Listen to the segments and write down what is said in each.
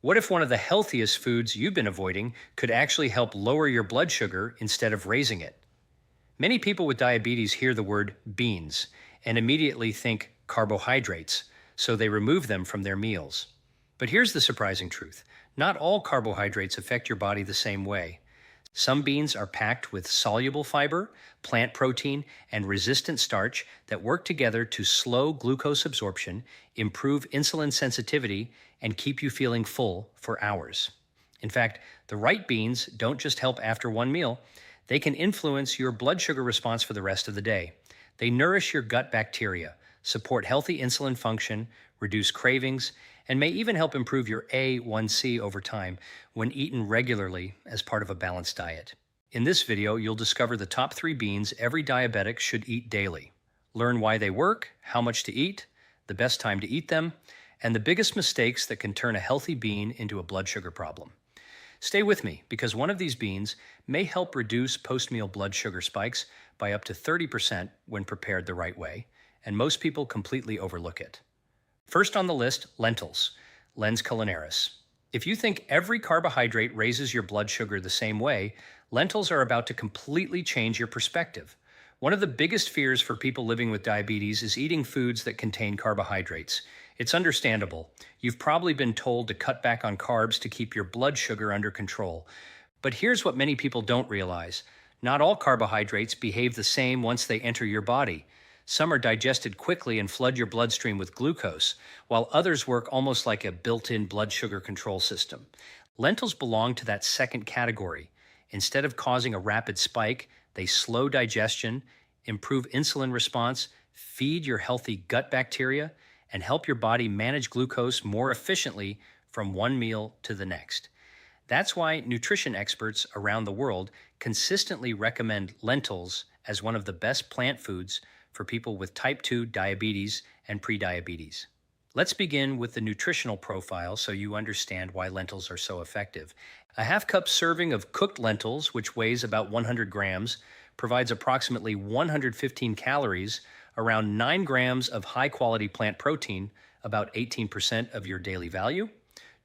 What if one of the healthiest foods you've been avoiding could actually help lower your blood sugar instead of raising it? Many people with diabetes hear the word beans and immediately think carbohydrates, so they remove them from their meals. But here's the surprising truth. Not all carbohydrates affect your body the same way. Some beans are packed with soluble fiber, plant protein, and resistant starch that work together to slow glucose absorption, improve insulin sensitivity, and keep you feeling full for hours. In fact, the right beans don't just help after one meal, they can influence your blood sugar response for the rest of the day. They nourish your gut bacteria, support healthy insulin function, reduce cravings, and may even help improve your A1C over time when eaten regularly as part of a balanced diet. In this video, you'll discover the top 3 beans every diabetic should eat daily. Learn why they work, how much to eat, the best time to eat them, and the biggest mistakes that can turn a healthy bean into a blood sugar problem. Stay with me because one of these beans may help reduce post-meal blood sugar spikes by up to 30% when prepared the right way, and most people completely overlook it. First on the list, lentils, lens culinaris. If you think every carbohydrate raises your blood sugar the same way, lentils are about to completely change your perspective. One of the biggest fears for people living with diabetes is eating foods that contain carbohydrates. It's understandable. You've probably been told to cut back on carbs to keep your blood sugar under control. But here's what many people don't realize. Not all carbohydrates behave the same once they enter your body. Some are digested quickly and flood your bloodstream with glucose, while others work almost like a built-in blood sugar control system. Lentils belong to that second category. Instead of causing a rapid spike, they slow digestion, improve insulin response, feed your healthy gut bacteria, and help your body manage glucose more efficiently from one meal to the next. That's why nutrition experts around the world consistently recommend lentils as one of the best plant foods for people with type 2 diabetes and prediabetes. Let's begin with the nutritional profile so you understand why lentils are so effective. A half-cup serving of cooked lentils, which weighs about 100 grams, provides approximately 115 calories, around 9 grams of high-quality plant protein, about 18% of your daily value,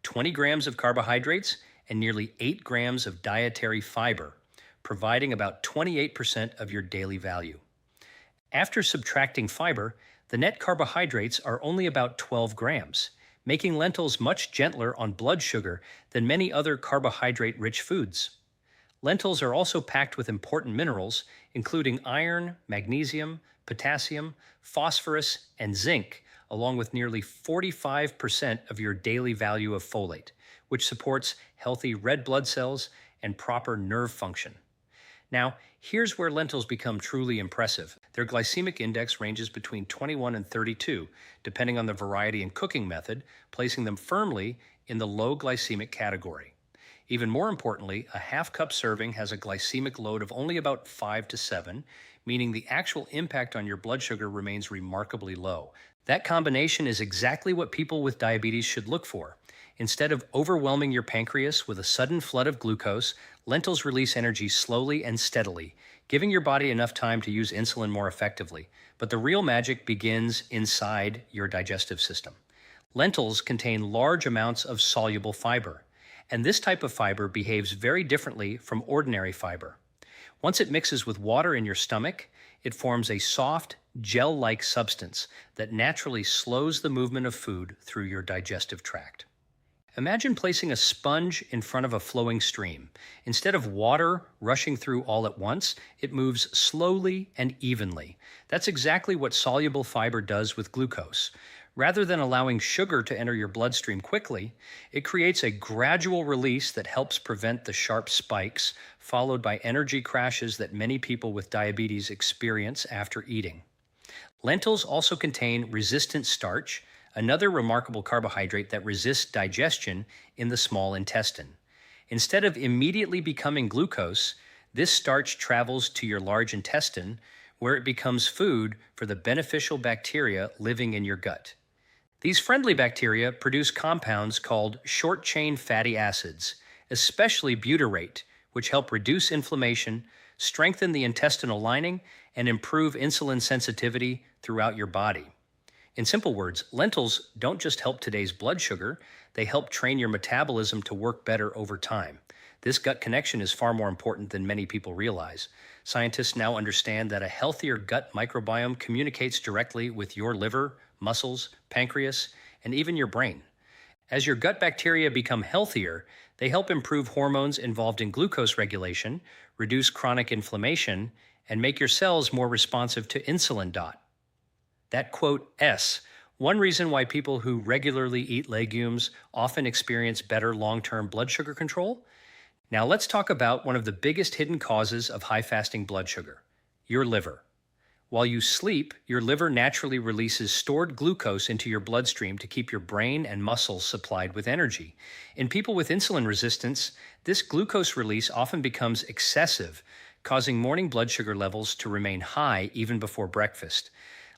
20 grams of carbohydrates, and nearly 8 grams of dietary fiber, providing about 28% of your daily value. After subtracting fiber, the net carbohydrates are only about 12 grams, making lentils much gentler on blood sugar than many other carbohydrate-rich foods. Lentils are also packed with important minerals, including iron, magnesium, potassium, phosphorus, and zinc, along with nearly 45% of your daily value of folate, which supports healthy red blood cells and proper nerve function. Now, here's where lentils become truly impressive. Their glycemic index ranges between 21 and 32, depending on the variety and cooking method, placing them firmly in the low glycemic category. Even more importantly, a half-cup serving has a glycemic load of only about 5 to 7, meaning the actual impact on your blood sugar remains remarkably low. That combination is exactly what people with diabetes should look for. Instead of overwhelming your pancreas with a sudden flood of glucose, lentils release energy slowly and steadily, giving your body enough time to use insulin more effectively. But the real magic begins inside your digestive system. Lentils contain large amounts of soluble fiber, and this type of fiber behaves very differently from ordinary fiber. Once it mixes with water in your stomach, it forms a soft, gel-like substance that naturally slows the movement of food through your digestive tract. Imagine placing a sponge in front of a flowing stream. Instead of water rushing through all at once, it moves slowly and evenly. That's exactly what soluble fiber does with glucose. Rather than allowing sugar to enter your bloodstream quickly, it creates a gradual release that helps prevent the sharp spikes, followed by energy crashes that many people with diabetes experience after eating. Lentils also contain resistant starch, another remarkable carbohydrate that resists digestion in the small intestine. Instead of immediately becoming glucose, this starch travels to your large intestine, where it becomes food for the beneficial bacteria living in your gut. These friendly bacteria produce compounds called short-chain fatty acids, especially butyrate, which help reduce inflammation, strengthen the intestinal lining, and improve insulin sensitivity throughout your body. In simple words, lentils don't just help today's blood sugar, they help train your metabolism to work better over time. This gut connection is far more important than many people realize. Scientists now understand that a healthier gut microbiome communicates directly with your liver, muscles, pancreas, and even your brain. As your gut bacteria become healthier, they help improve hormones involved in glucose regulation, reduce chronic inflammation, and make your cells more responsive to insulin. That quote S, one reason why people who regularly eat legumes often experience better long-term blood sugar control. Now let's talk about one of the biggest hidden causes of high fasting blood sugar, your liver. While you sleep, your liver naturally releases stored glucose into your bloodstream to keep your brain and muscles supplied with energy. In people with insulin resistance, this glucose release often becomes excessive, causing morning blood sugar levels to remain high even before breakfast.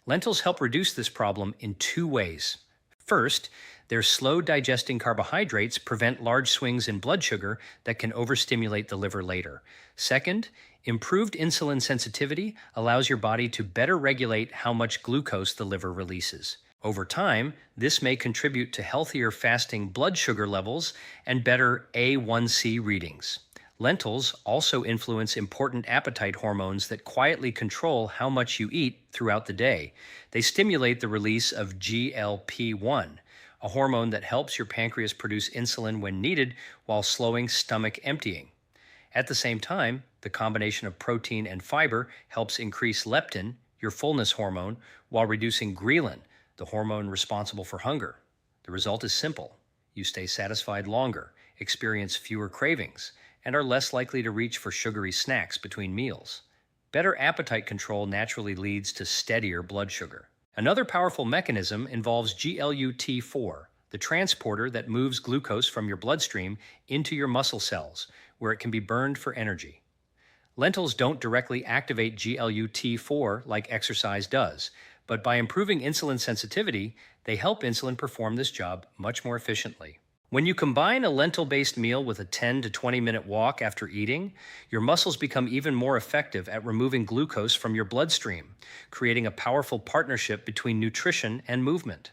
Lentils help reduce this problem in two ways. First, their slow digesting carbohydrates prevent large swings in blood sugar that can overstimulate the liver later. Second, improved insulin sensitivity allows your body to better regulate how much glucose the liver releases. Over time, this may contribute to healthier fasting blood sugar levels and better A1C readings. Lentils also influence important appetite hormones that quietly control how much you eat throughout the day. They stimulate the release of GLP-1, a hormone that helps your pancreas produce insulin when needed while slowing stomach emptying. At the same time, the combination of protein and fiber helps increase leptin, your fullness hormone, while reducing ghrelin, the hormone responsible for hunger. The result is simple. You stay satisfied longer, experience fewer cravings, and are less likely to reach for sugary snacks between meals. Better appetite control naturally leads to steadier blood sugar. Another powerful mechanism involves GLUT4, the transporter that moves glucose from your bloodstream into your muscle cells, where it can be burned for energy. Lentils don't directly activate GLUT4 like exercise does, but by improving insulin sensitivity, they help insulin perform this job much more efficiently. When you combine a lentil-based meal with a 10 to 20-minute walk after eating, your muscles become even more effective at removing glucose from your bloodstream, creating a powerful partnership between nutrition and movement.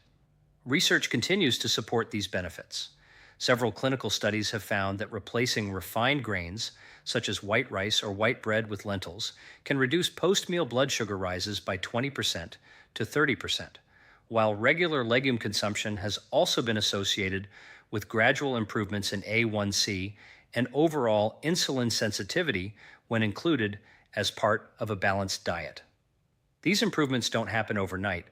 Research continues to support these benefits. Several clinical studies have found that replacing refined grains, such as white rice or white bread with lentils, can reduce post-meal blood sugar rises by 20% to 30%, while regular legume consumption has also been associated with gradual improvements in A1C and overall insulin sensitivity when included as part of a balanced diet. These improvements don't happen overnight,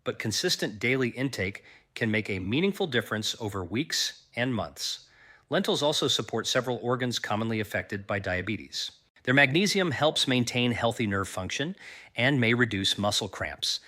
but consistent daily intake can make a meaningful difference over weeks and months. Lentils also support several organs commonly affected by diabetes. Their magnesium helps maintain healthy nerve function and may reduce muscle cramps.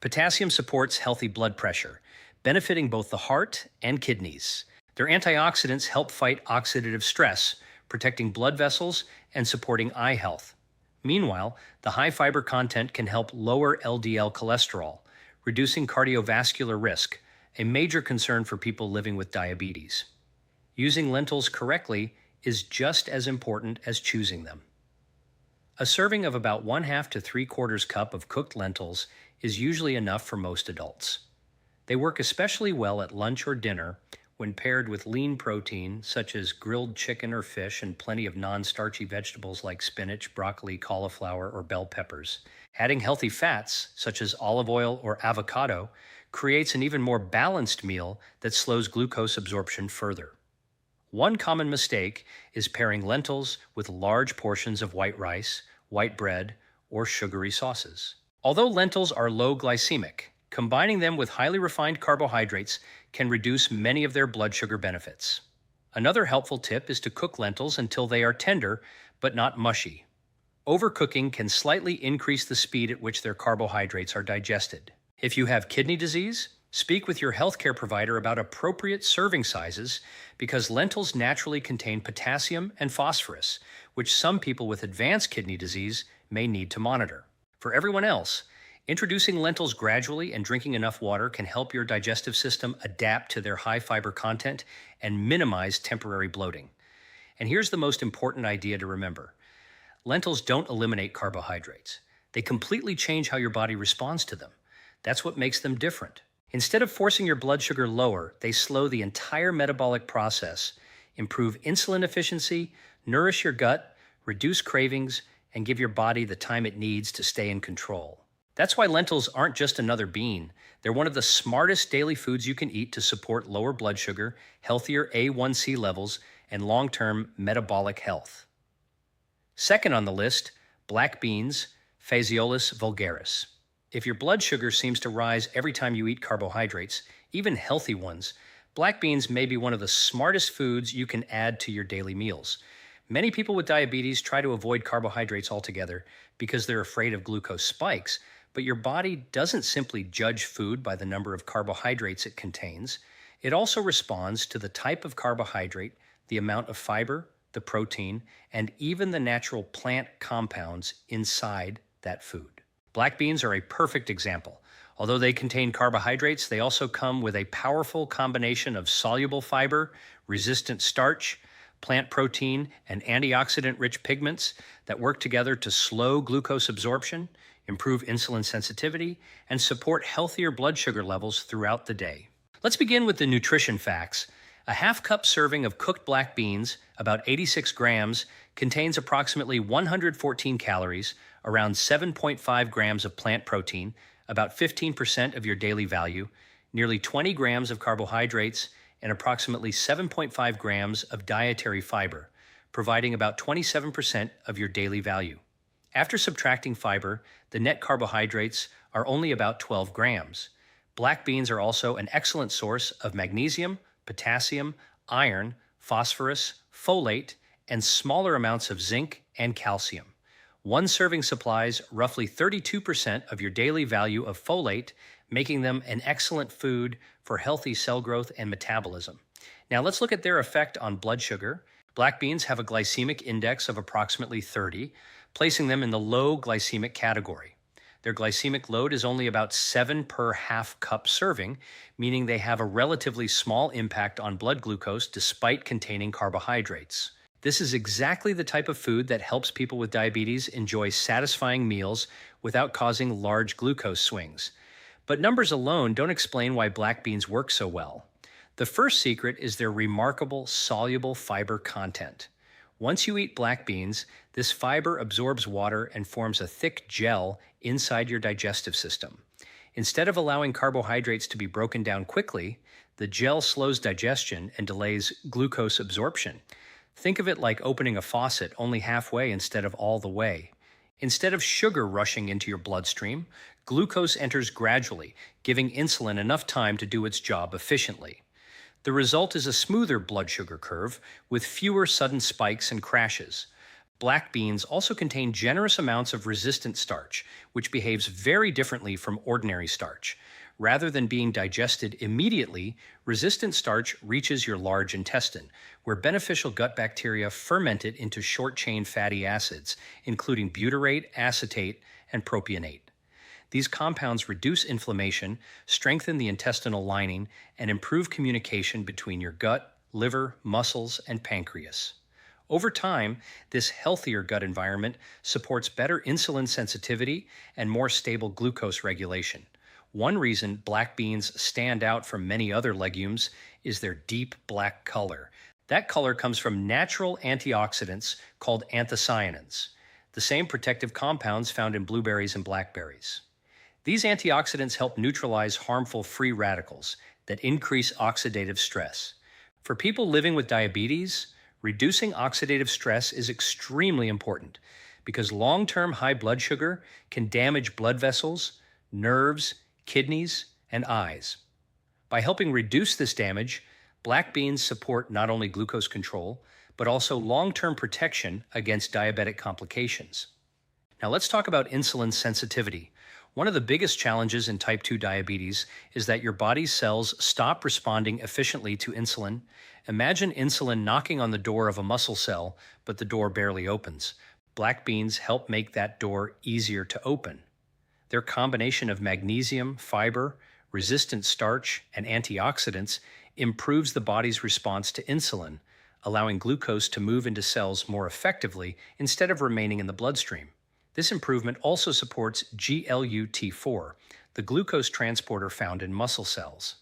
Potassium supports healthy blood pressure, benefiting both the heart and kidneys. Their antioxidants help fight oxidative stress, protecting blood vessels and supporting eye health. Meanwhile, the high fiber content can help lower LDL cholesterol, reducing cardiovascular risk, a major concern for people living with diabetes. Using lentils correctly is just as important as choosing them. A serving of about 1/2 to 3/4 cup of cooked lentils is usually enough for most adults. They work especially well at lunch or dinner when paired with lean protein such as grilled chicken or fish and plenty of non-starchy vegetables like spinach, broccoli, cauliflower, or bell peppers. Adding healthy fats such as olive oil or avocado creates an even more balanced meal that slows glucose absorption further. One common mistake is pairing lentils with large portions of white rice, white bread, or sugary sauces. Although lentils are low glycemic, combining them with highly refined carbohydrates can reduce many of their blood sugar benefits. Another helpful tip is to cook lentils until they are tender but not mushy. Overcooking can slightly increase the speed at which their carbohydrates are digested. If you have kidney disease, speak with your healthcare provider about appropriate serving sizes because lentils naturally contain potassium and phosphorus, which some people with advanced kidney disease may need to monitor. For everyone else, introducing lentils gradually and drinking enough water can help your digestive system adapt to their high fiber content and minimize temporary bloating. And here's the most important idea to remember. Lentils don't eliminate carbohydrates. They completely change how your body responds to them. That's what makes them different. Instead of forcing your blood sugar lower, they slow the entire metabolic process, improve insulin efficiency, nourish your gut, reduce cravings, and give your body the time it needs to stay in control. That's why lentils aren't just another bean. They're one of the smartest daily foods you can eat to support lower blood sugar, healthier A1C levels, and long-term metabolic health. Second on the list, black beans, Phaseolus vulgaris. If your blood sugar seems to rise every time you eat carbohydrates, even healthy ones, black beans may be one of the smartest foods you can add to your daily meals. Many people with diabetes try to avoid carbohydrates altogether because they're afraid of glucose spikes, but your body doesn't simply judge food by the number of carbohydrates it contains. It also responds to the type of carbohydrate, the amount of fiber, the protein, and even the natural plant compounds inside that food. Black beans are a perfect example. Although they contain carbohydrates, they also come with a powerful combination of soluble fiber, resistant starch, plant protein, and antioxidant-rich pigments that work together to slow glucose absorption, improve insulin sensitivity, and support healthier blood sugar levels throughout the day. Let's begin with the nutrition facts. A half-cup serving of cooked black beans, about 86 grams, contains approximately 114 calories, around 7.5 grams of plant protein, about 15% of your daily value, nearly 20 grams of carbohydrates, and approximately 7.5 grams of dietary fiber, providing about 27% of your daily value. After subtracting fiber, the net carbohydrates are only about 12 grams. Black beans are also an excellent source of magnesium, potassium, iron, phosphorus, folate, and smaller amounts of zinc and calcium. One serving supplies roughly 32% of your daily value of folate, making them an excellent food for healthy cell growth and metabolism. Now let's look at their effect on blood sugar. Black beans have a glycemic index of approximately 30, placing them in the low glycemic category. Their glycemic load is only about 7 per half cup serving, meaning they have a relatively small impact on blood glucose despite containing carbohydrates. This is exactly the type of food that helps people with diabetes enjoy satisfying meals without causing large glucose swings. But numbers alone don't explain why black beans work so well. The first secret is their remarkable soluble fiber content. Once you eat black beans, this fiber absorbs water and forms a thick gel inside your digestive system. Instead of allowing carbohydrates to be broken down quickly, the gel slows digestion and delays glucose absorption. Think of it like opening a faucet only halfway instead of all the way. Instead of sugar rushing into your bloodstream, glucose enters gradually, giving insulin enough time to do its job efficiently. The result is a smoother blood sugar curve with fewer sudden spikes and crashes. Black beans also contain generous amounts of resistant starch, which behaves very differently from ordinary starch. Rather than being digested immediately, resistant starch reaches your large intestine, where beneficial gut bacteria ferment it into short-chain fatty acids, including butyrate, acetate, and propionate. These compounds reduce inflammation, strengthen the intestinal lining, and improve communication between your gut, liver, muscles, and pancreas. Over time, this healthier gut environment supports better insulin sensitivity and more stable glucose regulation. One reason black beans stand out from many other legumes is their deep black color. That color comes from natural antioxidants called anthocyanins, the same protective compounds found in blueberries and blackberries. These antioxidants help neutralize harmful free radicals that increase oxidative stress. For people living with diabetes, reducing oxidative stress is extremely important because long-term high blood sugar can damage blood vessels, nerves, kidneys, and eyes. By helping reduce this damage, black beans support not only glucose control, but also long-term protection against diabetic complications. Now let's talk about insulin sensitivity. One of the biggest challenges in type 2 diabetes is that your body's cells stop responding efficiently to insulin. Imagine insulin knocking on the door of a muscle cell, but the door barely opens. Black beans help make that door easier to open. Their combination of magnesium, fiber, resistant starch, and antioxidants improves the body's response to insulin, allowing glucose to move into cells more effectively instead of remaining in the bloodstream. This improvement also supports GLUT4, the glucose transporter found in muscle cells.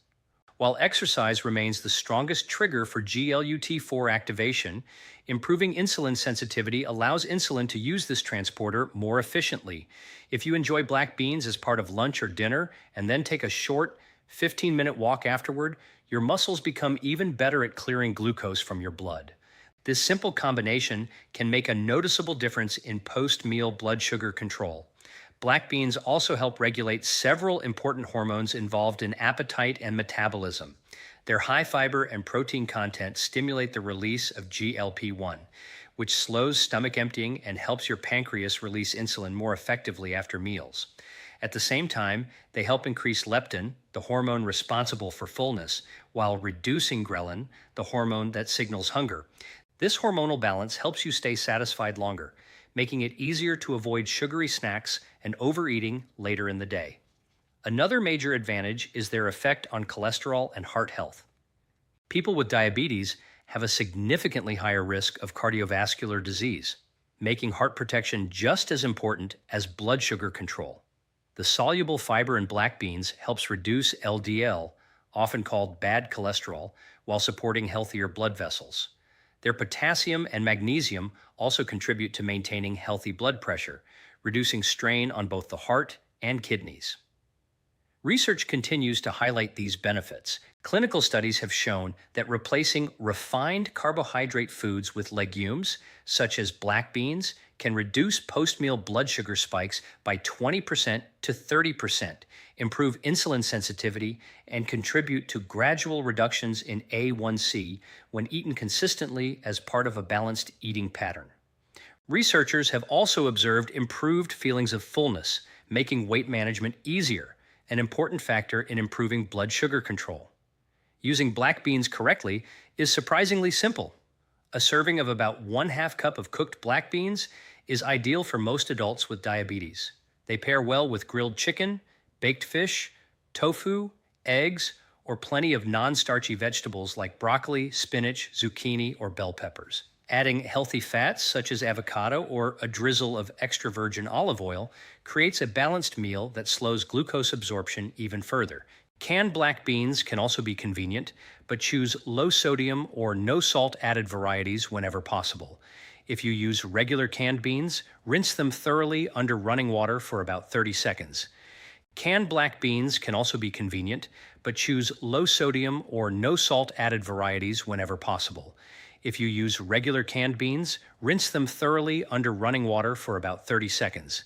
While exercise remains the strongest trigger for GLUT4 activation, improving insulin sensitivity allows insulin to use this transporter more efficiently. If you enjoy black beans as part of lunch or dinner and then take a short 15-minute walk afterward, your muscles become even better at clearing glucose from your blood. This simple combination can make a noticeable difference in post-meal blood sugar control. Black beans also help regulate several important hormones involved in appetite and metabolism. Their high fiber and protein content stimulate the release of GLP-1, which slows stomach emptying and helps your pancreas release insulin more effectively after meals. At the same time, they help increase leptin, the hormone responsible for fullness, while reducing ghrelin, the hormone that signals hunger. This hormonal balance helps you stay satisfied longer, making it easier to avoid sugary snacks and overeating later in the day. Another major advantage is their effect on cholesterol and heart health. People with diabetes have a significantly higher risk of cardiovascular disease, making heart protection just as important as blood sugar control. The soluble fiber in black beans helps reduce LDL, often called bad cholesterol, while supporting healthier blood vessels. Their potassium and magnesium also contribute to maintaining healthy blood pressure, reducing strain on both the heart and kidneys. Research continues to highlight these benefits. Clinical studies have shown that replacing refined carbohydrate foods with legumes, such as black beans, can reduce post-meal blood sugar spikes by 20% to 30%, improve insulin sensitivity, and contribute to gradual reductions in A1C when eaten consistently as part of a balanced eating pattern. Researchers have also observed improved feelings of fullness, making weight management easier, an important factor in improving blood sugar control. Using black beans correctly is surprisingly simple. A serving of about 1/2 cup of cooked black beans is ideal for most adults with diabetes. They pair well with grilled chicken, baked fish, tofu, eggs, or plenty of non-starchy vegetables like broccoli, spinach, zucchini, or bell peppers. Adding healthy fats such as avocado or a drizzle of extra virgin olive oil creates a balanced meal that slows glucose absorption even further. Canned black beans can also be convenient, but choose low sodium or no salt added varieties whenever possible. If you use regular canned beans, rinse them thoroughly under running water for about 30 seconds. Canned black beans can also be convenient, but choose low sodium or no salt added varieties whenever possible. If you use regular canned beans, rinse them thoroughly under running water for about 30 seconds.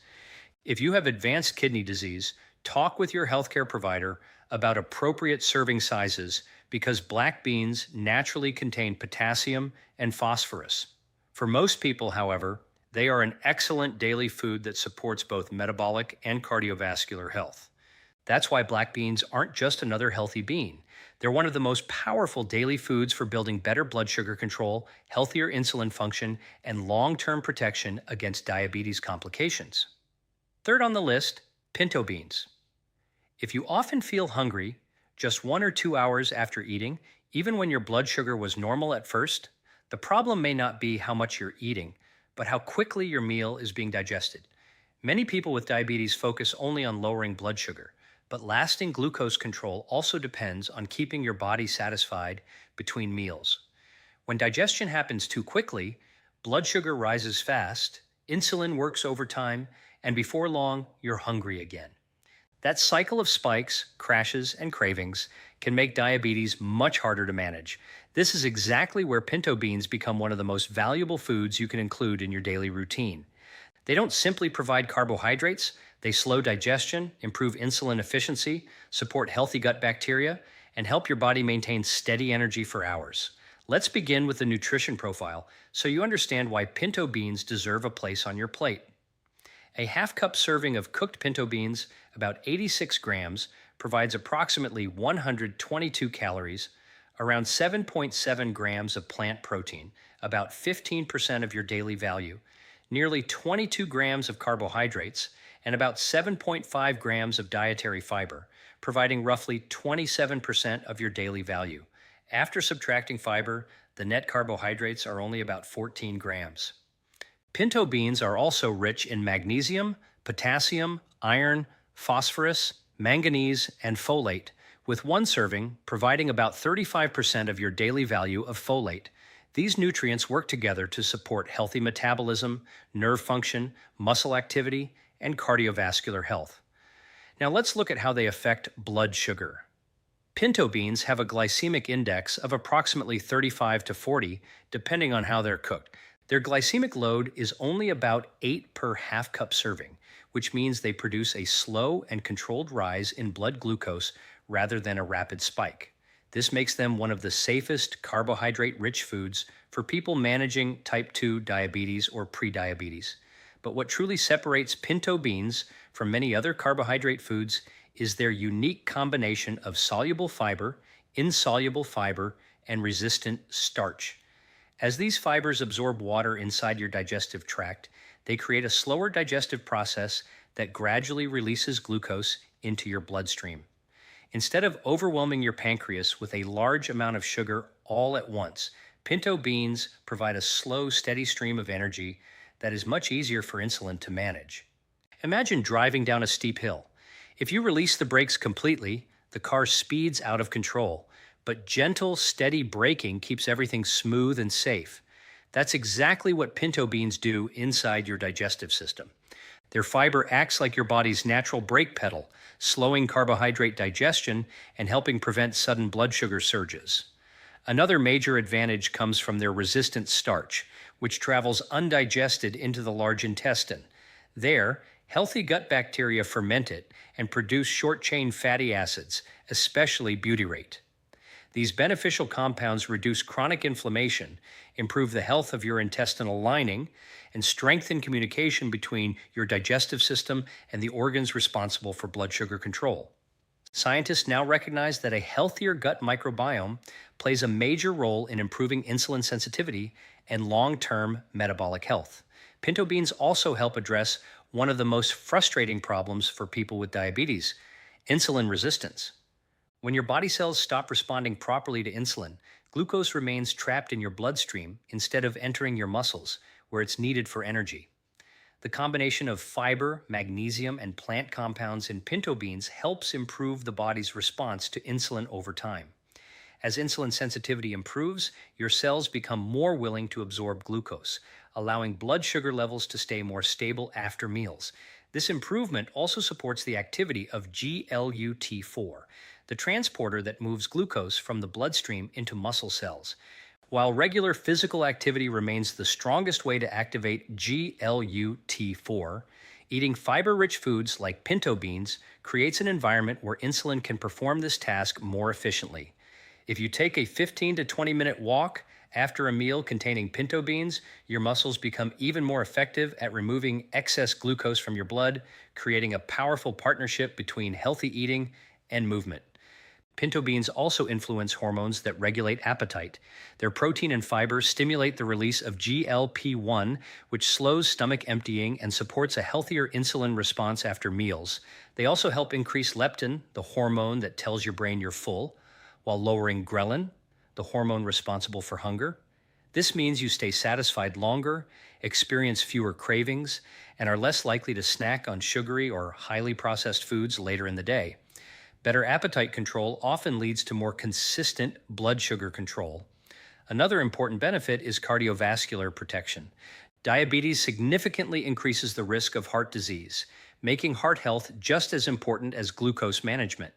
If you have advanced kidney disease, talk with your healthcare provider about appropriate serving sizes because black beans naturally contain potassium and phosphorus. For most people, however, they are an excellent daily food that supports both metabolic and cardiovascular health. That's why black beans aren't just another healthy bean. They're one of the most powerful daily foods for building better blood sugar control, healthier insulin function, and long-term protection against diabetes complications. Third on the list, pinto beans. If you often feel hungry just 1 or 2 hours after eating, even when your blood sugar was normal at first, the problem may not be how much you're eating, but how quickly your meal is being digested. Many people with diabetes focus only on lowering blood sugar, but lasting glucose control also depends on keeping your body satisfied between meals. When digestion happens too quickly, blood sugar rises fast, insulin works overtime, and before long, you're hungry again. That cycle of spikes, crashes, and cravings can make diabetes much harder to manage. This is exactly where pinto beans become one of the most valuable foods you can include in your daily routine. They don't simply provide carbohydrates, they slow digestion, improve insulin efficiency, support healthy gut bacteria, and help your body maintain steady energy for hours. Let's begin with the nutrition profile so you understand why pinto beans deserve a place on your plate. A 1/2 cup serving of cooked pinto beans, about 86 grams, provides approximately 122 calories, around 7.7 grams of plant protein, about 15% of your daily value, nearly 22 grams of carbohydrates, and about 7.5 grams of dietary fiber, providing roughly 27% of your daily value. After subtracting fiber, the net carbohydrates are only about 14 grams. Pinto beans are also rich in magnesium, potassium, iron, phosphorus, manganese, and folate, with one serving providing about 35% of your daily value of folate. These nutrients work together to support healthy metabolism, nerve function, muscle activity, and cardiovascular health. Now let's look at how they affect blood sugar. Pinto beans have a glycemic index of approximately 35 to 40, depending on how they're cooked. Their glycemic load is only about 8 per half cup serving, which means they produce a slow and controlled rise in blood glucose rather than a rapid spike. This makes them one of the safest carbohydrate-rich foods for people managing type 2 diabetes or prediabetes. But what truly separates pinto beans from many other carbohydrate foods is their unique combination of soluble fiber, insoluble fiber, and resistant starch. As these fibers absorb water inside your digestive tract, they create a slower digestive process that gradually releases glucose into your bloodstream. Instead of overwhelming your pancreas with a large amount of sugar all at once, pinto beans provide a slow, steady stream of energy that is much easier for insulin to manage. Imagine driving down a steep hill. If you release the brakes completely, the car speeds out of control, but gentle, steady braking keeps everything smooth and safe. That's exactly what pinto beans do inside your digestive system. Their fiber acts like your body's natural brake pedal, slowing carbohydrate digestion and helping prevent sudden blood sugar surges. Another major advantage comes from their resistant starch, which travels undigested into the large intestine. There, healthy gut bacteria ferment it and produce short-chain fatty acids, especially butyrate. These beneficial compounds reduce chronic inflammation, improve the health of your intestinal lining, and strengthen communication between your digestive system and the organs responsible for blood sugar control. Scientists now recognize that a healthier gut microbiome plays a major role in improving insulin sensitivity and long-term metabolic health. Pinto beans also help address one of the most frustrating problems for people with diabetes, insulin resistance. When your body cells stop responding properly to insulin, glucose remains trapped in your bloodstream instead of entering your muscles, where it's needed for energy. The combination of fiber, magnesium, and plant compounds in pinto beans helps improve the body's response to insulin over time. As insulin sensitivity improves, your cells become more willing to absorb glucose, allowing blood sugar levels to stay more stable after meals. This improvement also supports the activity of GLUT4, the transporter that moves glucose from the bloodstream into muscle cells. While regular physical activity remains the strongest way to activate GLUT4, eating fiber-rich foods like pinto beans creates an environment where insulin can perform this task more efficiently. If you take a 15 to 20-minute walk after a meal containing pinto beans, your muscles become even more effective at removing excess glucose from your blood, creating a powerful partnership between healthy eating and movement. Pinto beans also influence hormones that regulate appetite. Their protein and fiber stimulate the release of GLP-1, which slows stomach emptying and supports a healthier insulin response after meals. They also help increase leptin, the hormone that tells your brain you're full, while lowering ghrelin, the hormone responsible for hunger. This means you stay satisfied longer, experience fewer cravings, and are less likely to snack on sugary or highly processed foods later in the day. Better appetite control often leads to more consistent blood sugar control. Another important benefit is cardiovascular protection. Diabetes significantly increases the risk of heart disease, making heart health just as important as glucose management.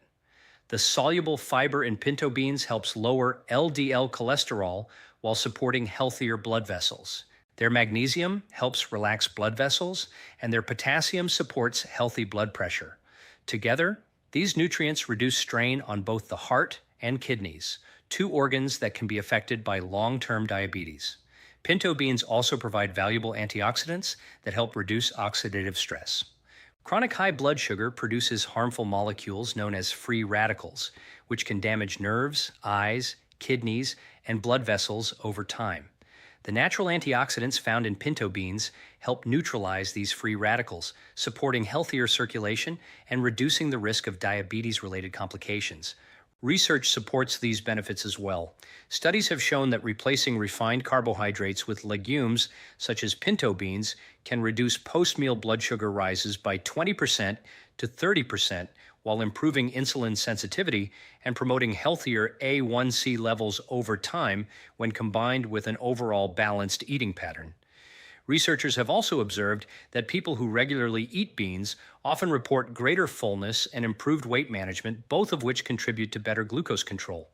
The soluble fiber in pinto beans helps lower LDL cholesterol while supporting healthier blood vessels. Their magnesium helps relax blood vessels, and their potassium supports healthy blood pressure. Together, these nutrients reduce strain on both the heart and kidneys, two organs that can be affected by long-term diabetes. Pinto beans also provide valuable antioxidants that help reduce oxidative stress. Chronic high blood sugar produces harmful molecules known as free radicals, which can damage nerves, eyes, kidneys, and blood vessels over time. The natural antioxidants found in pinto beans help neutralize these free radicals, supporting healthier circulation and reducing the risk of diabetes-related complications. Research supports these benefits as well. Studies have shown that replacing refined carbohydrates with legumes, such as pinto beans, can reduce post-meal blood sugar rises by 20% to 30% while improving insulin sensitivity and promoting healthier A1C levels over time when combined with an overall balanced eating pattern. Researchers have also observed that people who regularly eat beans often report greater fullness and improved weight management, both of which contribute to better glucose control.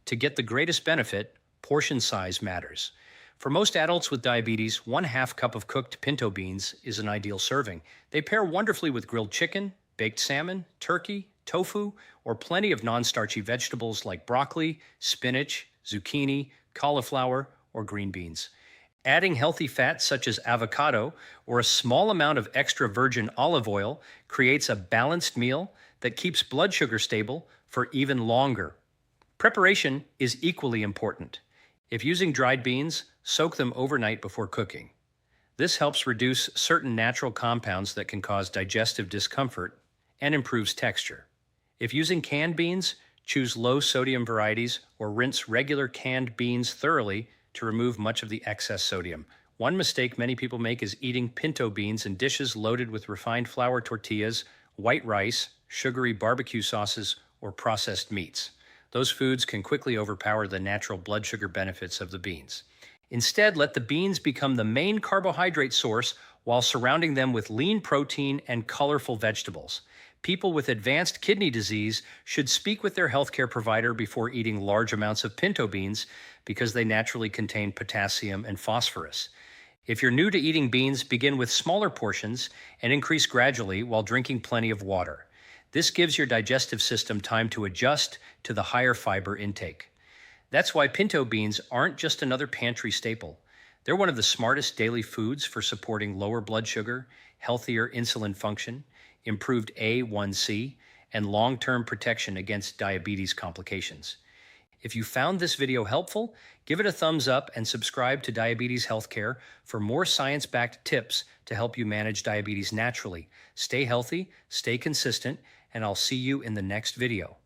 To get the greatest benefit, portion size matters. For most adults with diabetes, 1/2 cup of cooked pinto beans is an ideal serving. They pair wonderfully with grilled chicken, baked salmon, turkey, tofu, or plenty of non-starchy vegetables like broccoli, spinach, zucchini, cauliflower, or green beans. Adding healthy fats such as avocado or a small amount of extra virgin olive oil creates a balanced meal that keeps blood sugar stable for even longer. Preparation is equally important. If using dried beans, soak them overnight before cooking. This helps reduce certain natural compounds that can cause digestive discomfort and improves texture. If using canned beans, choose low-sodium varieties or rinse regular canned beans thoroughly to remove much of the excess sodium. One mistake many people make is eating pinto beans in dishes loaded with refined flour tortillas, white rice, sugary barbecue sauces, or processed meats. Those foods can quickly overpower the natural blood sugar benefits of the beans. Instead, let the beans become the main carbohydrate source while surrounding them with lean protein and colorful vegetables. People with advanced kidney disease should speak with their healthcare provider before eating large amounts of pinto beans because they naturally contain potassium and phosphorus. If you're new to eating beans, begin with smaller portions and increase gradually while drinking plenty of water. This gives your digestive system time to adjust to the higher fiber intake. That's why pinto beans aren't just another pantry staple. They're one of the smartest daily foods for supporting lower blood sugar, healthier insulin function, improved A1C, and long-term protection against diabetes complications. If you found this video helpful, give it a thumbs up and subscribe to Diabetes Healthcare for more science-backed tips to help you manage diabetes naturally. Stay healthy, stay consistent, and I'll see you in the next video.